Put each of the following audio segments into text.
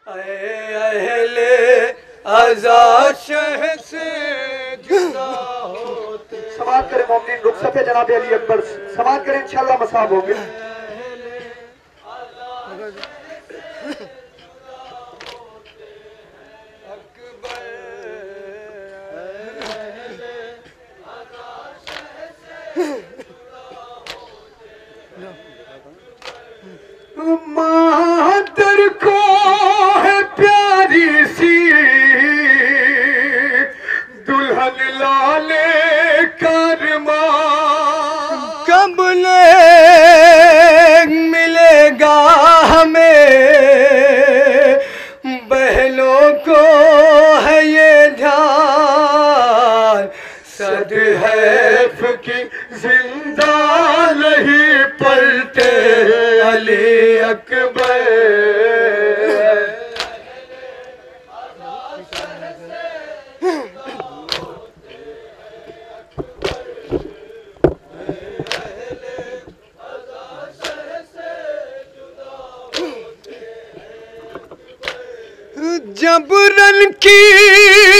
अहले आज़ाद शहर से जुदा होते। समाप्त करें मोमिनीन, रुखसत है जनाब अली अकबर, समाप्त करें इंशाल्लाह मसाब होंगे। मादर को है प्यारी सी दुल्हन लाले करमा, कब ले मिलेगा हमें बहनों को है ये ध्यान, सदहैफ की जिंदा नहीं पलटे अली अकबर। जबरन की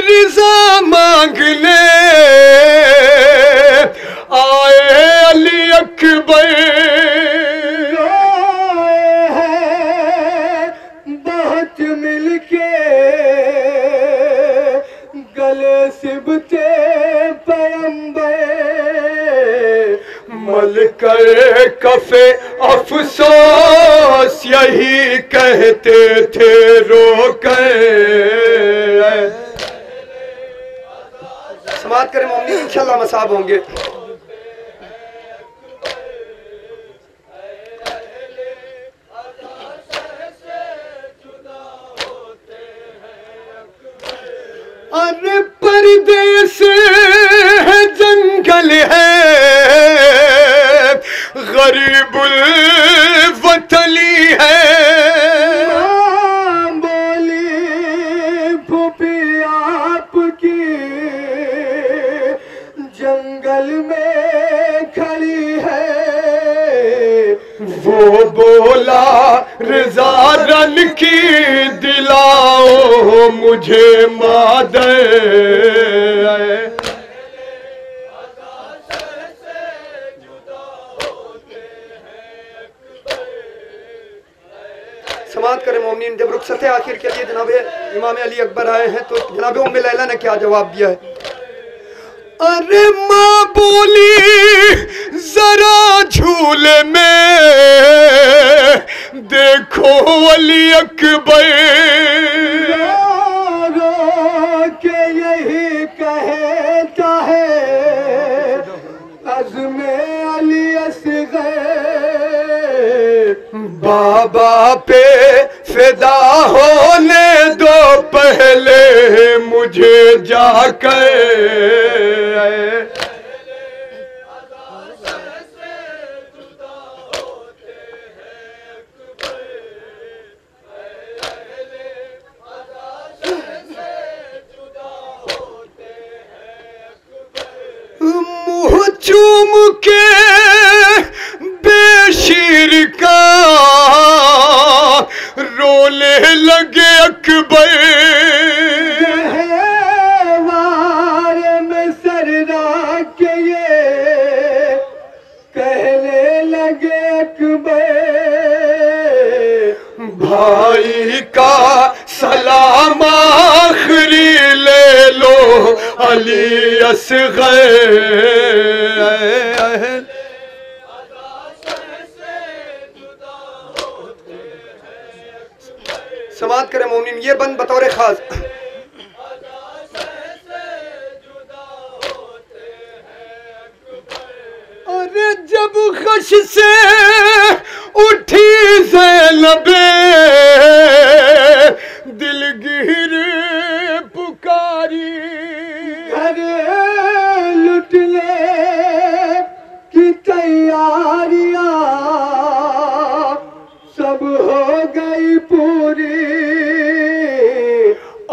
रिजा मांगने आए अली अकबर, बहुत मिलके गले सिबते पैगंबर, मल कर कफे अफसोस यही कहते थे रो कर। समाप्त करें मोमिनीन, इंशाल्लाह मसाब होंगे। अरे परदेस है जंगल है गरीबुल वतनी है, बोली फूफी आपकी जंगल में खड़ी है, वो बोला रजा रन की दिलाओ मुझे मादर। समाप्त करें मोमिनीन। जब रुखसत आखिर के लिए जनाब इमाम अली अकबर आए हैं तो जनाब उम्मे लैला ने क्या जवाब दिया है। अरे माँ बोली जरा झूले में देखो अली अकबर, के यही कहता है अज़्मे अली असग़र, बाबा पे फिदा होने दो पहले मुझे जाकर। मुँह चूम के बेशीर का रोने लगे अकबर, वार में सर रख के ये कहने लगे अकबर, भाई का सलाम आखिरी ले लो अली असग़र। समाप्त करें मोमिनीन, ये बंद बतौर खास। अरे जब खश से उठी ज़ैनबे दिलगीर पुकारी, अरे लुटने की तैयारियां सब हो गई पूरी,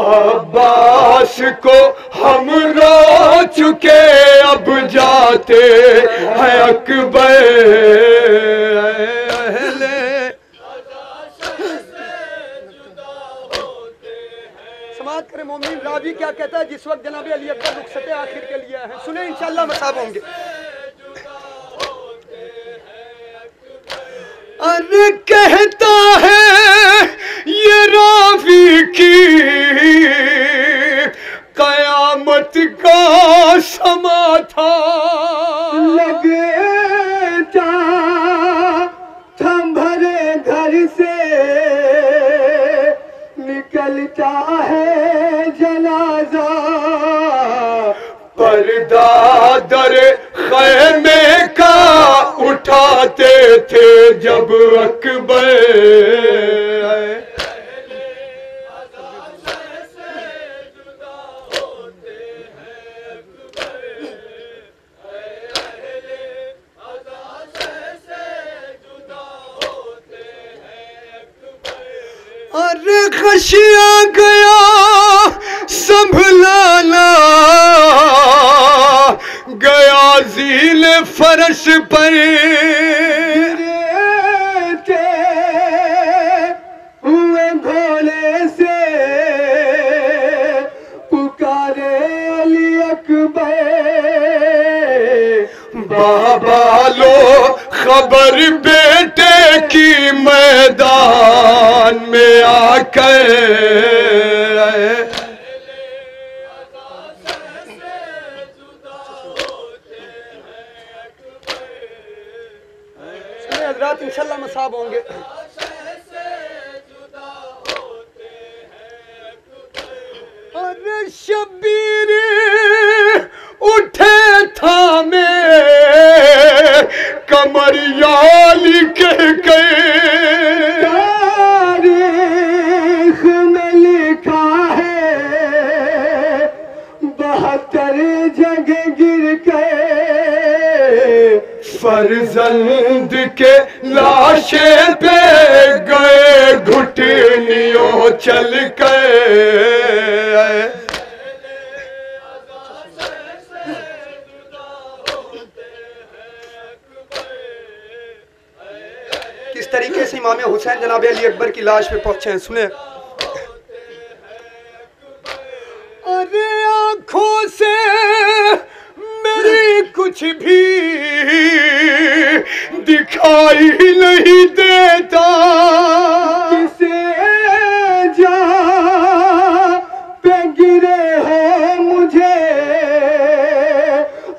अब्बास को हम रो चुके अब जाते हैं अकबर। समाअत करें मोमिन। रावी क्या कहता है, जिस वक्त जनाब अली अकबर रुखसत आखिर के लिए हैं, सुने इंशाअल्लाह मसाब होंगे। अरे कहता है ये रावी की कयामत का समा था, लगे थम भरे घर से निकलता है जनाजा, पर्दा दर खैमे का उठाते थे जब अकबर। अरे खशिया गया संभलाना, गया जील फरश पर, हुए घोड़े से पुकारे अली अकबर। बाबा लो खबर बेटे की मैदान में आकर। हज़रात इंशाअल्लाह मसाब होंगे। अरे शब्बीर उठे थामे कमरियाली कह गए, तारीख में लिखा है 72 जगह गिर के, फर्जंद के लाशे पे गए घुटनियों चल के। किस तरीके से इमाम हुसैन जनाब अली अकबर की लाश पे पहुंचे हैं, सुने। अरे आंखों से मेरी कुछ भी दिखाई नहीं देता, किसे जा पे गिरे हो मुझे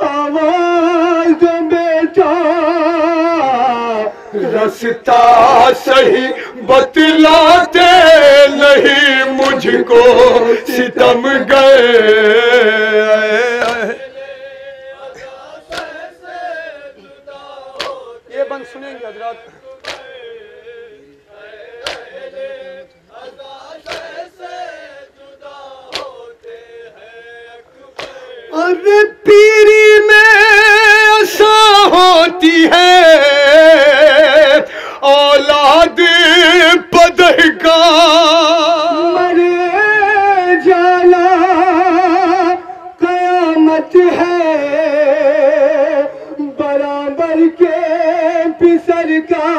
आवाज दो बेटा, रास्ता सही बतलाते नहीं मुझको सितम गए। ये बंद सुनेंगे हजरात। अरे पीरी में ऐसा होती है औलाद पदगा, मरे जाना कयामत है बराबर के पिसर का,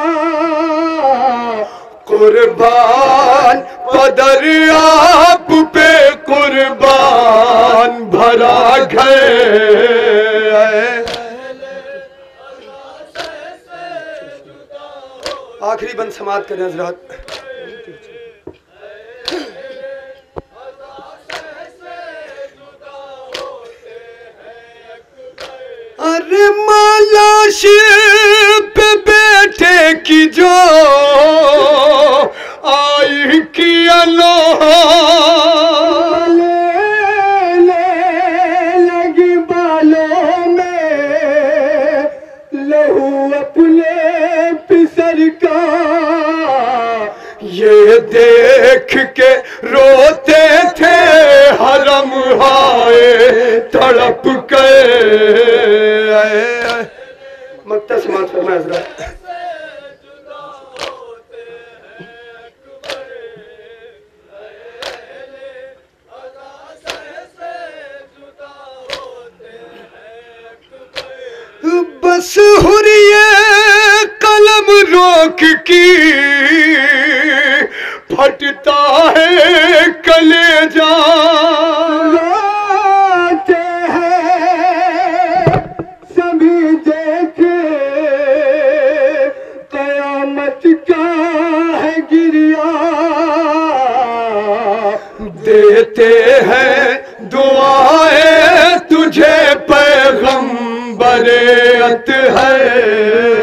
कुर्बान पदर आप पे कुर्बान भरा घर। आखिरी बंद समाप्त करें हजरात। अरे मालाश पे बैठे की जो आई की लगी बालों में लहू अपने पिसर का, ये देख के रोते थे हरम हाय तड़प के। मक्ता समाज फरमाया हज़रात। बस हुर्रिये कलम रोक की फटता है कलेजा, जाते हैं सभी देखे कयामत का है गिरिया, देते हैं दुआएं तुझे पैगंबरे अत है।